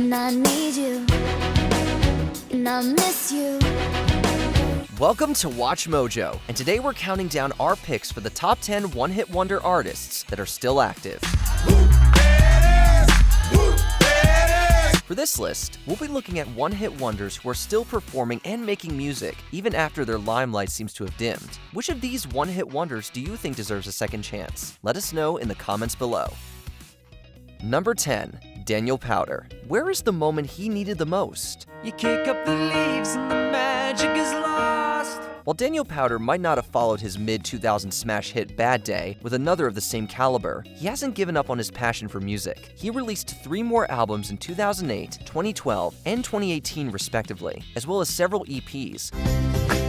and I need you, and I miss you. Welcome to Watch Mojo, and today we're counting down our picks for the top 10 one-hit wonder artists that are still active. For this list, we'll be looking at one-hit wonders who are still performing and making music even after their limelight seems to have dimmed. Which of these one-hit wonders do you think deserves a second chance? Let us know in the comments below. Number 10. Daniel Powter. Where is the moment he needed the most? You kick up the leaves and the magic is lost. While Daniel Powter might not have followed his mid-2000s smash hit Bad Day with another of the same caliber, he hasn't given up on his passion for music. He released 3 more albums in 2008, 2012, and 2018 respectively, as well as several EPs.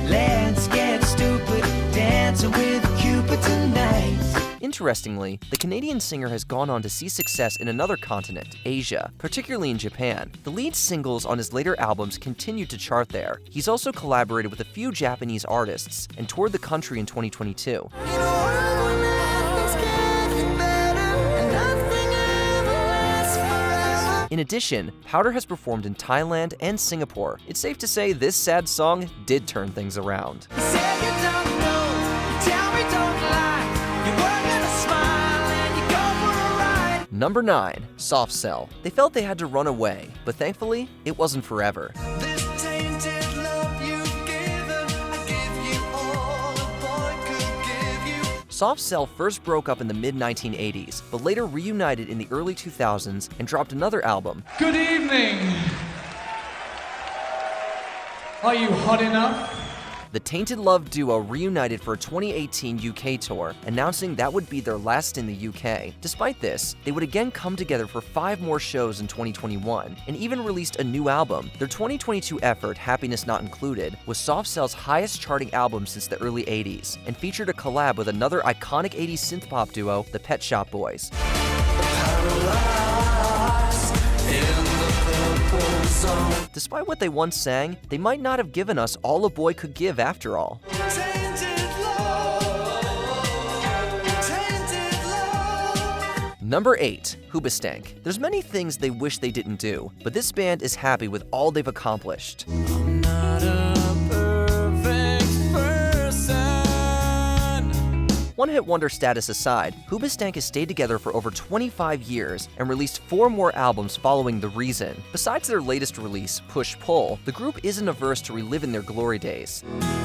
Let's get stupid, dancing with Cupid tonight. Interestingly, the Canadian singer has gone on to see success in another continent, Asia, particularly in Japan. The lead singles on his later albums continued to chart there. He's also collaborated with a few Japanese artists and toured the country in 2022. In addition, Powter has performed in Thailand and Singapore. It's safe to say this sad song did turn things around. Number 9. Soft Cell. They felt they had to run away, but thankfully, it wasn't forever. Soft Cell first broke up in the mid-1980s, but later reunited in the early 2000s and dropped another album. Good evening! Are you hot enough? The Tainted Love duo reunited for a 2018 UK tour, announcing that would be their last in the UK. Despite this, they would again come together for 5 more shows in 2021, and even released a new album. Their 2022 effort, Happiness Not Included, was Soft Cell's highest charting album since the early 80s, and featured a collab with another iconic 80s synth-pop duo, the Pet Shop Boys. Despite what they once sang, they might not have given us all a boy could give after all. Number 8. Hoobastank. There's many things they wish they didn't do, but this band is happy with all they've accomplished. One-hit wonder status aside, Hoobastank has stayed together for over 25 years and released 4 more albums following The Reason. Besides their latest release, Push Pull, the group isn't averse to reliving their glory days.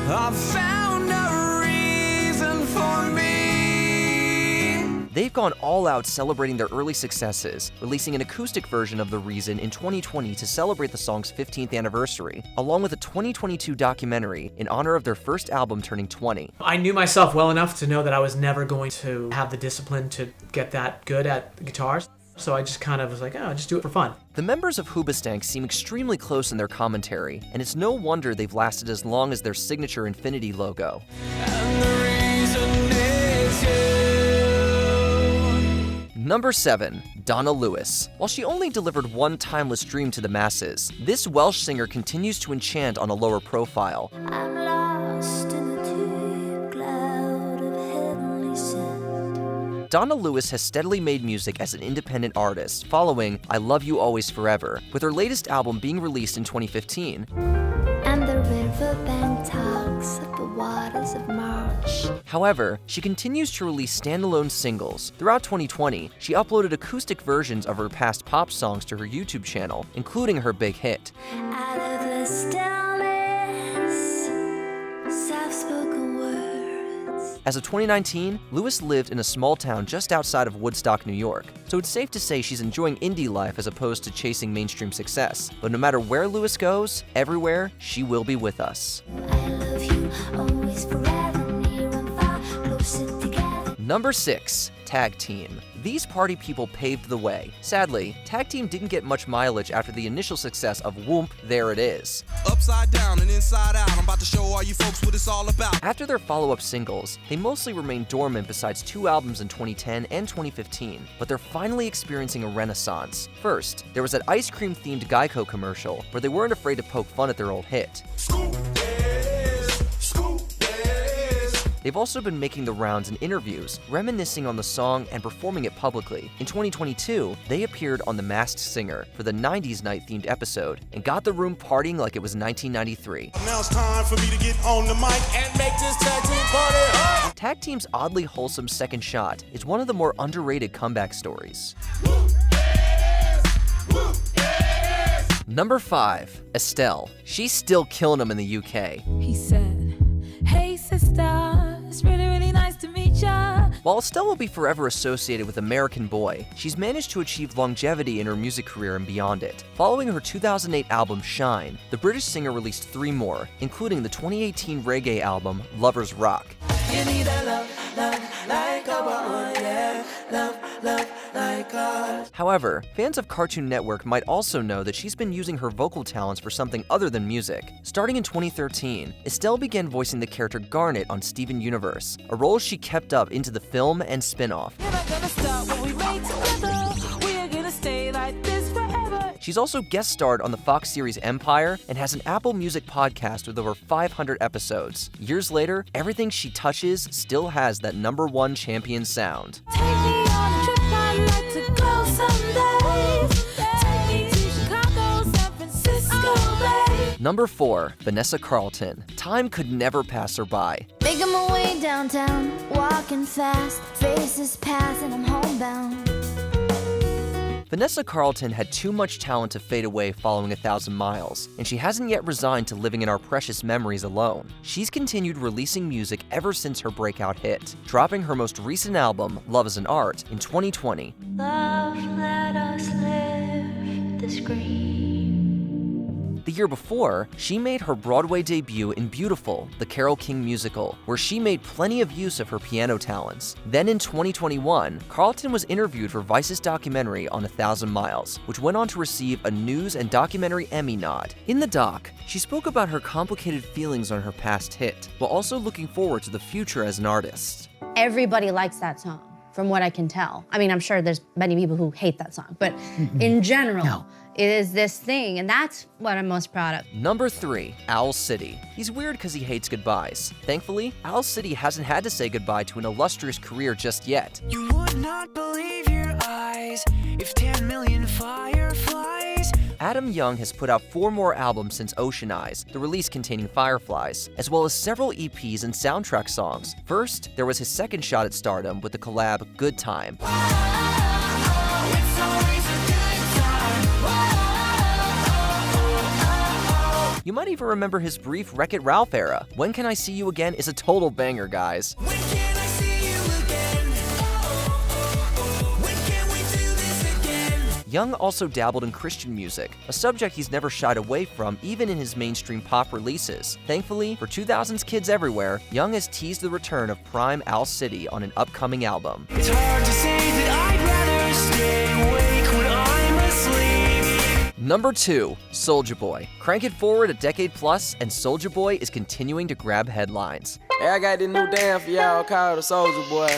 I found a reason for me. They've gone all out celebrating their early successes, releasing an acoustic version of The Reason in 2020 to celebrate the song's 15th anniversary, along with a 2022 documentary in honor of their first album turning 20. I knew myself well enough to know that I was never going to have the discipline to get that good at the guitars. So I just kind of was like, oh, just do it for fun. The members of Hoobastank seem extremely close in their commentary, and it's no wonder they've lasted as long as their signature infinity logo. And the reason is you. Number 7. Donna Lewis. While she only delivered one timeless dream to the masses, this Welsh singer continues to enchant on a lower profile. I'm lost in the deep cloud of heavenly scent. Donna Lewis has steadily made music as an independent artist, following I Love You Always Forever, with her latest album being released in 2015. And the riverbank talks of the waters of March. However, she continues to release standalone singles. Throughout 2020, she uploaded acoustic versions of her past pop songs to her YouTube channel, including her big hit. Out of the stillness, soft-spoken words. As of 2019, Lewis lived in a small town just outside of Woodstock, New York, so it's safe to say she's enjoying indie life as opposed to chasing mainstream success. But no matter where Lewis goes, everywhere, she will be with us. I love you always, forever, near and far, closer together. Number 6. Tag Team. These party people paved the way. Sadly, Tag Team didn't get much mileage after the initial success of Whoomp, There It Is. Upside down and inside out, I'm about to show all you folks what it's all about. After their follow-up singles, they mostly remained dormant besides 2 albums in 2010 and 2015, but they're finally experiencing a renaissance. First, there was that ice cream-themed Geico commercial where they weren't afraid to poke fun at their old hit. Scoop this, scoop this. They've also been making the rounds in interviews, reminiscing on the song and performing it publicly. In 2022, they appeared on The Masked Singer for the 90s night-themed episode and got the room partying like it was 1993. Now it's time for me to get on the mic and make this tag team party hot. Tag Team's oddly wholesome second shot is one of the more underrated comeback stories. Number 5, Estelle. She's still killing them in the UK. He said, "Hey sister, it's really nice to meet ya." While Estelle will be forever associated with American Boy, she's managed to achieve longevity in her music career and beyond it. Following her 2008 album Shine, the British singer released 3 more, including the 2018 reggae album Lovers Rock. You need a love like a woman, yeah. Love like us. However, fans of Cartoon Network might also know that she's been using her vocal talents for something other than music. Starting in 2013, Estelle began voicing the character Garnet on Steven Universe, a role she kept up into the film and spin-off. You're not gonna stop what we made together. We're gonna stay like this forever. She's also guest starred on the Fox series Empire and has an Apple Music podcast with over 500 episodes. Years later, everything she touches still has that #1 champion sound. Take me on a trip, I'd like to go someday. Take me to Chicago, San Francisco Bay. Number 4, Vanessa Carlton. Time could never pass her by. Making my way downtown, walking fast, faces pass and I'm homebound. Vanessa Carlton had too much talent to fade away following 1,000 Miles, and she hasn't yet resigned to living in our precious memories alone. She's continued releasing music ever since her breakout hit, dropping her most recent album, Love is an Art, in 2020. Love, let us live the scream. The year before, she made her Broadway debut in Beautiful, the Carole King musical, where she made plenty of use of her piano talents. Then in 2021, Carlton was interviewed for Vice's documentary on 1,000 Miles, which went on to receive a News and Documentary Emmy nod. In the doc, she spoke about her complicated feelings on her past hit, while also looking forward to the future as an artist. Everybody likes that song, from what I can tell. I mean, I'm sure there's many people who hate that song, but in general, it is this thing, and that's what I'm most proud of. Number 3, Owl City. He's weird because he hates goodbyes. Thankfully, Owl City hasn't had to say goodbye to an illustrious career just yet. You would not believe your eyes if 10 million fireflies. Adam Young has put out 4 more albums since Ocean Eyes, the release containing fireflies, as well as several EPs and soundtrack songs. First, there was his second shot at stardom with the collab Good Time. You might even remember his brief Wreck-It Ralph era. When Can I See You Again is a total banger, guys. When can I see you again? When can we do this again? Young also dabbled in Christian music, a subject he's never shied away from even in his mainstream pop releases. Thankfully, for 2000s kids everywhere, Young has teased the return of prime Owl City on an upcoming album. It's hard to say that I'd rather stay awake when I'm asleep. Number 2, Soulja Boy. Crank it forward a decade plus, and Soulja Boy is continuing to grab headlines. Hey, I got this new dance for y'all called the Soulja Boy.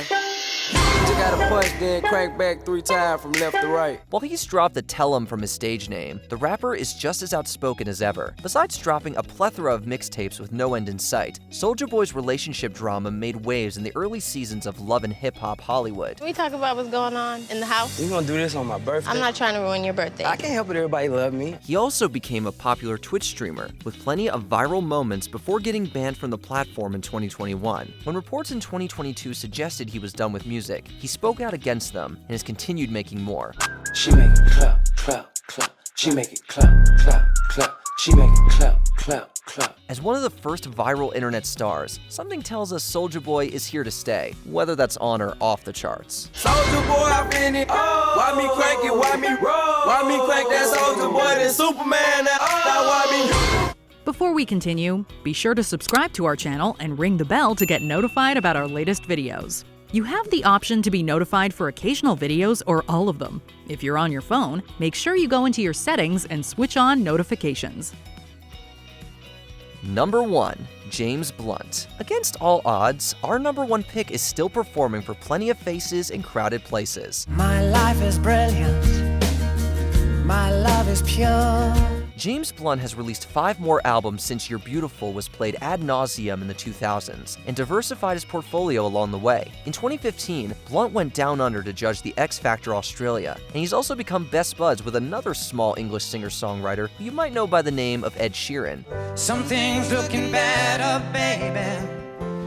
Just gotta punch, then crank back 3 times from left to right. While he's dropped the Tell 'em from his stage name, the rapper is just as outspoken as ever. Besides dropping a plethora of mixtapes with no end in sight, Soulja Boy's relationship drama made waves in the early seasons of Love and Hip Hop Hollywood. Can we talk about what's going on in the house? We gonna do this on my birthday. I'm not trying to ruin your birthday. I can't help it, everybody love me. He also became a popular Twitch streamer, with plenty of viral moments before getting banned from the platform in 2021. When reports in 2022 suggested he was done with music, he spoke out against them and has continued making more. She make it clap, clap, clap. She make it clap, clap, clap. She make it clap, clap, clap. As one of the first viral internet stars, something tells us Soulja Boy is here to stay, whether that's on or off the charts. Soulja Boy, I finna it. Why me crank it? Why me roll? Why me crank that Soulja Boy? That Superman? Why me? Before we continue, be sure to subscribe to our channel and ring the bell to get notified about our latest videos. You have the option to be notified for occasional videos or all of them. If you're on your phone, make sure you go into your settings and switch on notifications. Number 1, James Blunt. Against all odds, our number 1 pick is still performing for plenty of faces in crowded places. My life is brilliant. My love is pure. James Blunt has released 5 more albums since You're Beautiful was played ad nauseum in the 2000s, and diversified his portfolio along the way. In 2015, Blunt went down under to judge the X Factor Australia, and he's also become best buds with another small English singer-songwriter who you might know by the name of Ed Sheeran. Something's looking better, baby,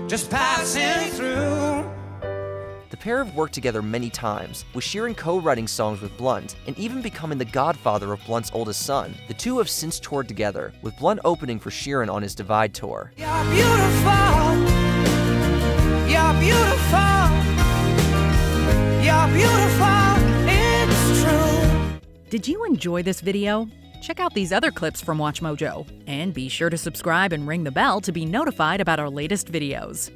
just passing through. The pair have worked together many times, with Sheeran co-writing songs with Blunt, and even becoming the godfather of Blunt's oldest son. The two have since toured together, with Blunt opening for Sheeran on his Divide tour. You're beautiful, you're beautiful, you're beautiful, it's true. Did you enjoy this video? Check out these other clips from WatchMojo, and be sure to subscribe and ring the bell to be notified about our latest videos.